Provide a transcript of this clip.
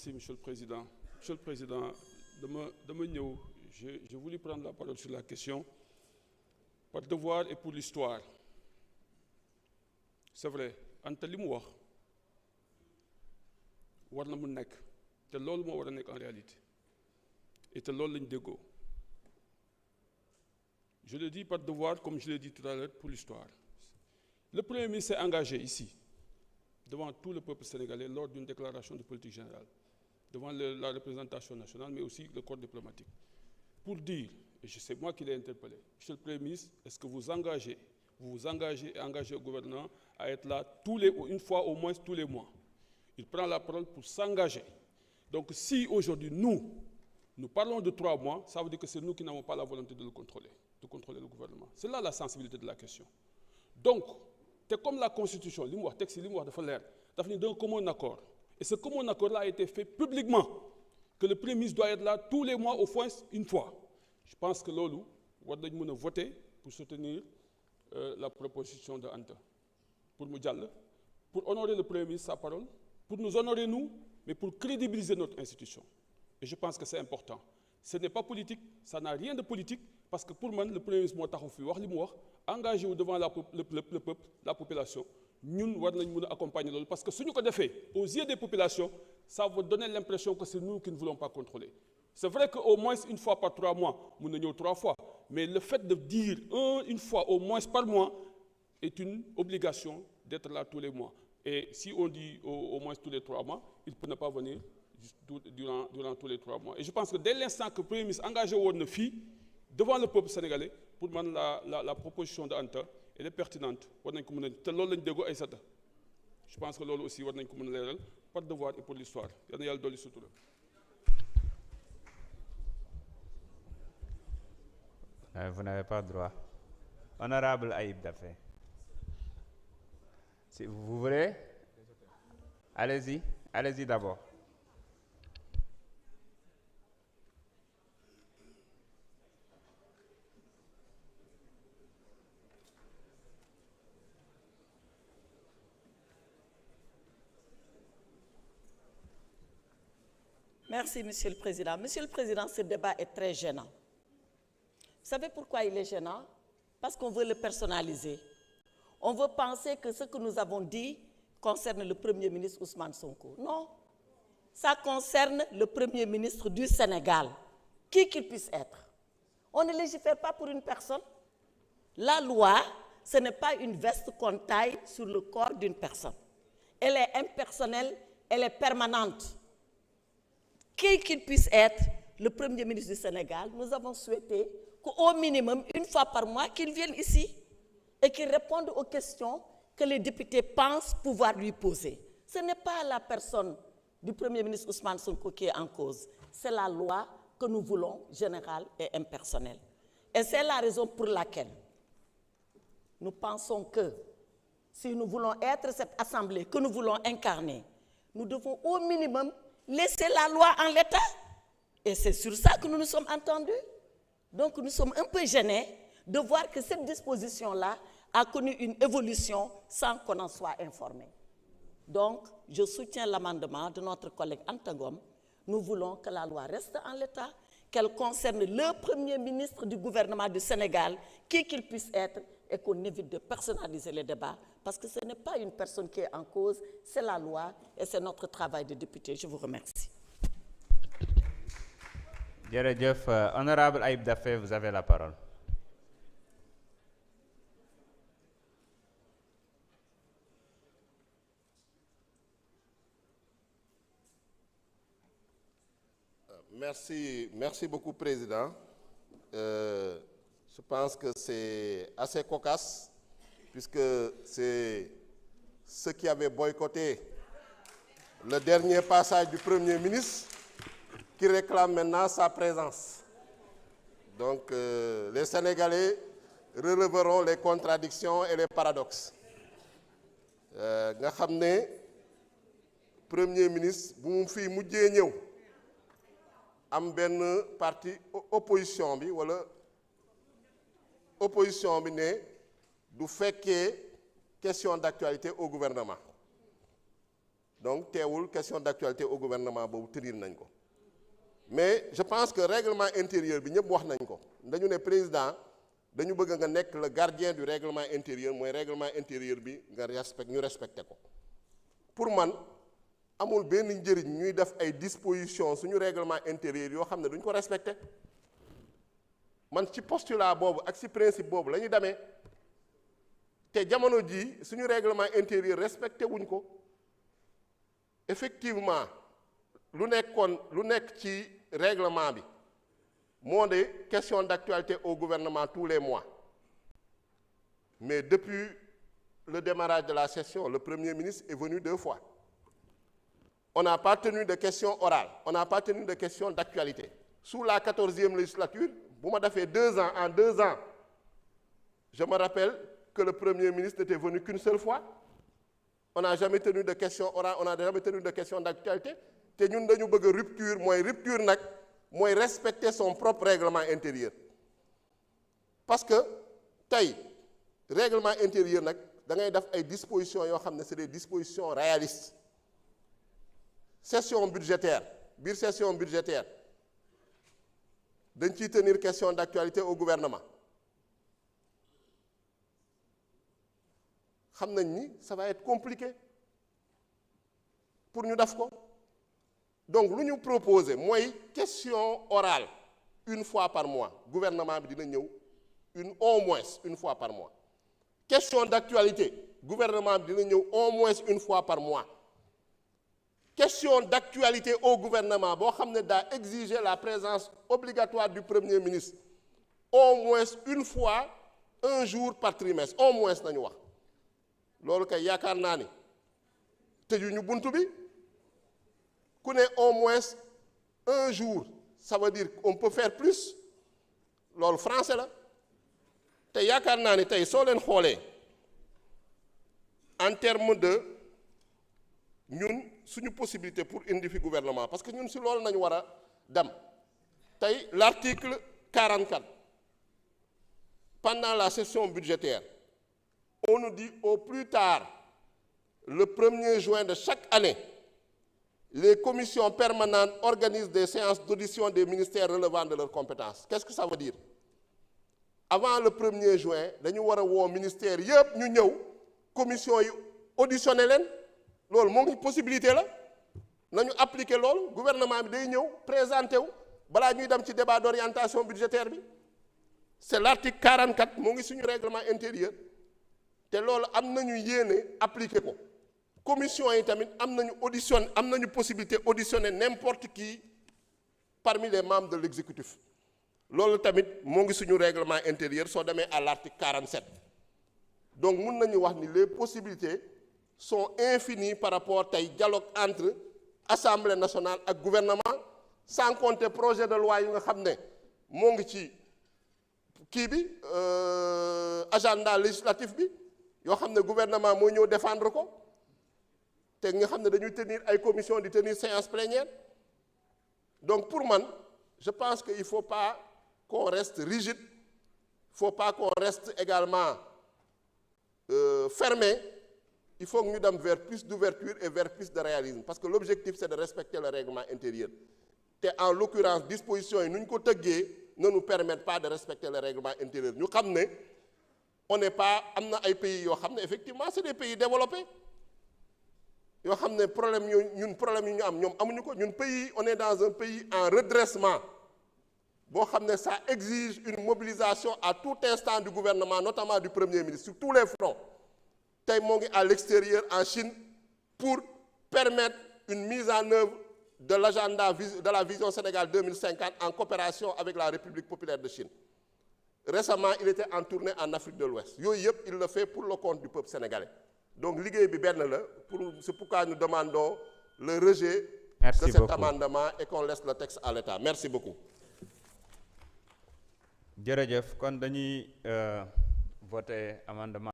Merci, Monsieur le Président. Monsieur le Président, j'ai voulu prendre la parole sur la question par devoir et pour l'histoire. C'est vrai, Anta li mu wax war na mu nekk te loolu moo war a nekk en réalité et te loolu lañ déggoo. Je le dis par devoir, comme je l'ai dit tout à l'heure, pour l'histoire. Le Premier ministre s'est engagé ici, devant tout le peuple sénégalais, lors d'une déclaration de politique générale, devant la représentation nationale, mais aussi le corps diplomatique, pour dire, et c'est moi qui l'ai interpellé, Monsieur le Premier ministre, est-ce que vous vous engagez et engagez au gouvernement à être là une fois au moins tous les mois? Il prend la parole pour s'engager. Donc si aujourd'hui nous parlons de 3 mois, ça veut dire que c'est nous qui n'avons pas la volonté de contrôler le gouvernement. C'est là la sensibilité de la question. Donc, c'est comme la Constitution, li mu wax texte li mu wax dafa leer, dafa ni d'un commun accord. Et ce commun accord-là a été fait publiquement, que le Premier ministre doit être là tous les mois au moins une fois. Je pense que loolu war nañ mën a voter pour soutenir la proposition de Anta, pour mu jàll, pour honorer le Premier ministre sa parole, pour nous honorer nous, mais pour crédibiliser notre institution. Et je pense que c'est important. Ce n'est pas politique, ça n'a rien de politique, parce que pour moi, le Premier ministre moo taxaw fii wax li mu wax, engagé wu devant le peuple, la population, ñun war nañ mën a accompagner loolu, parce que suñu ko defee aux yeux des populations, ça va donner l'impression que c'est nous qui ne voulons pas contrôler. C'est vrai qu'au moins une fois par 3 mois, mën na ñëw 3 fois, mais le fait de dire une fois au moins par mois est une obligation d'être là tous les mois. Et si on dit au moins tous les 3 mois, il peut ne pas venir durant tous les 3 mois. Et je pense que dès l'instant que le Premier ministre engagé woon na fii devant le peuple sénégalais, pour moi la proposition de Anta, elle est pertinente. War nañ ko mën a te loolu lañ déggoo ay sata. Je pense que loolu aussi war nañ ko mën a leeral par devoir et pour l'histoire. Yal na Yàlla dolli sutura. Vous n'avez pas droit. Honorable Ayib Daffé. Si vous voulez, allez-y d'abord. Merci, Monsieur le Président. Monsieur le Président, ce débat est très gênant. Vous savez pourquoi il est gênant? Parce qu'on veut le personnaliser. On veut penser que ce que nous avons dit concerne le Premier ministre Ousmane Sonko. Non, ça concerne le Premier ministre du Sénégal, qui qu'il puisse être. On ne légifère pas pour une personne. La loi, ce n'est pas une veste qu'on taille sur le corps d'une personne. Elle est impersonnelle, elle est permanente. Qui qu'il puisse être le Premier ministre du Sénégal, nous avons souhaité qu'au minimum, une fois par mois, qu'il vienne ici et qu'il réponde aux questions que les députés pensent pouvoir lui poser. Ce n'est pas la personne du Premier ministre Ousmane Sonko qui est en cause. C'est la loi que nous voulons, générale et impersonnelle. Et c'est la raison pour laquelle nous pensons que si nous voulons être cette assemblée que nous voulons incarner, nous devons au minimum laisser la loi en l'état. Et c'est sur ça que nous nous sommes entendus. Donc nous sommes un peu gênés de voir que cette disposition-là a connu une évolution sans qu'on en soit informé. Donc je soutiens l'amendement de notre collègue Anta Ngom. Nous voulons que la loi reste en l'état, qu'elle concerne le Premier ministre du gouvernement du Sénégal, qui qu'il puisse être, et qu'on évite de personnaliser les débats, parce que ce n'est pas une personne qui est en cause, c'est la loi et c'est notre travail de député. Je vous remercie. Jërëjëf, honorable Ayib Daffé, vous avez la parole. Merci beaucoup, Président. Je pense que c'est assez cocasse, puisque c'est ceux qui avaient boycotté le dernier passage du Premier ministre qui réclament maintenant sa présence. Donc, les Sénégalais releveront les contradictions et les paradoxes. Nga xam ne Premier ministre bu mu fi mujjee ñëw am benn parti opposition bi wala opposition bi ne du fekkee question d'actualité au gouvernement. donc teewul question d'actualité au gouvernement boobu tenir nañ ko mais je pense que règlement intérieur bi ñëpp wax nañ ko dañu ne président dañu bëgg nga nekk le gardien du règlement intérieur mooy règlement intérieur bi nga ñu respecté ko pour man amul benn njëriñ ñuy def ay dispositions suñu règlement intérieur yoo xam ne duñ ko respecté man ci postulat boobu ak ci principe boobu la ñu demee te jamono ji suñu règlement intérieur respecté wuñ ko effectivement lu nekk ci règlement bi moo de question d'actualité au gouvernement tous les mois mais depuis le démarrage de la session le Premier ministre est venu 2 fois on n'a pas tenu de questions orales on n'a pas tenu de questions d'actualité sous la 14e législature bu ma defee 2 ans en 2 ans je me rappelle que le Premier ministre n'était venu qu'une seule fois on n'a jamais tenu de questions orales on n'a jamais tenu de questions d'actualité te ñun dañu bëgg rupture nag mooy respecter son propre règlement intérieur parce que tey règlement intérieur nag da ngay def ay dispositions yoo xam ne c'est des dispositions réalistes session budgétaire biir session budgétaire dañ ciy tenir question d'actualité au gouvernement xam nañ ni ça va être compliqué pour ñu def ko donc lu ñu proposer mooy question orale une fois par mois gouvernement bi dina ñëw au moins une fois par mois question d'actualité gouvernement bi dina ñëw au moins une fois par mois question d'actualité au gouvernement boo xam ne daa exiger la présence obligatoire du Premier ministre au moins une fois un jour par trimestre au moins nañu wax loolu kay yaakaar naa ni tëjuñu buntu bi ku ne au moins un jour ça veut dire on peut faire plus loolu français la te yaakaar naa ni tey soo leen xoolee en termes de ñun suñu possibilité pour indi fi gouvernement parce que ñun si loolu nañu war a dem tey l'article 44 pendant la session budgétaire on nous dit au plus tard le 1er juin de chaque année les commissions permanentes organisent des séances d'audition des ministères relevant de leurs compétences qu'est-ce que ça veut dire avant le 1er juin dañu war a woo ministère yëpp ñu ñëw commission yi auditionné leen loolu moo ngi possibilité la nañu appliquer loolu gouvernement bi day ñëw présenté wu balaa ñuy dem ci débat d'orientation budgétaire bi c'est l'article 44 moo ngi suñu règlement intérieur te loolu am nañu yéene appliquer ko commission yi tamit am nañu possibilité auditionner n'importe qui parmi les membres de l'exécutif loolu tamit moo ngi suñu règlement intérieur soo demee à l'article 47 donc mun nañu wax ni les possibilités sont infinies par rapport tey dialogue entre Assemblée nationale ak gouvernement sans compter projet de loi yi nga xam ne moo ngi ci kii bi agenda législatif bi yoo xam ne gouvernement moo ñëw défendre ko te nga xam ne dañuy tenir ay commission di tenir séance plénière donc pour man je pense que il faut pas qu'on reste rigide il faut pas qu'on reste également fermé il faut que ñu dem vers plus d'ouverture et vers plus de réalisme parce que l'objectif c'est de respecter le règlement intérieur te en l'occurrence dispositions yi nu ñu ko tëggee ne nous permettent pas de respecter le règlement intérieur ñu xam ne on n'est pas am na ay pays yoo xam ne effectivement c'est des pays développés yoo xam ne problème yooyu ñun problème yi ñu am ñoom amuñu ko ñun pays on est dans un pays en redressement boo xam ne ça exige une mobilisation à tout instant du gouvernement notamment du Premier ministre sur tous les fronts tey moo ngi à l'extérieur en Chine pour permettre une mise en œuvre de l'agenda de la vision Sénégal 2050 en coopération avec la République populaire de Chine récemment il était en tournée en Afrique de l'Ouest yooyu yëpp il le fait pour le compte du peuple sénégalais donc liggéey bi benn la c'est pourquoi nous demandons le rejet de cet amendement et qu'on laisse le texte à l'État merci beaucoup. jërëjëf kon dañuy voter amendement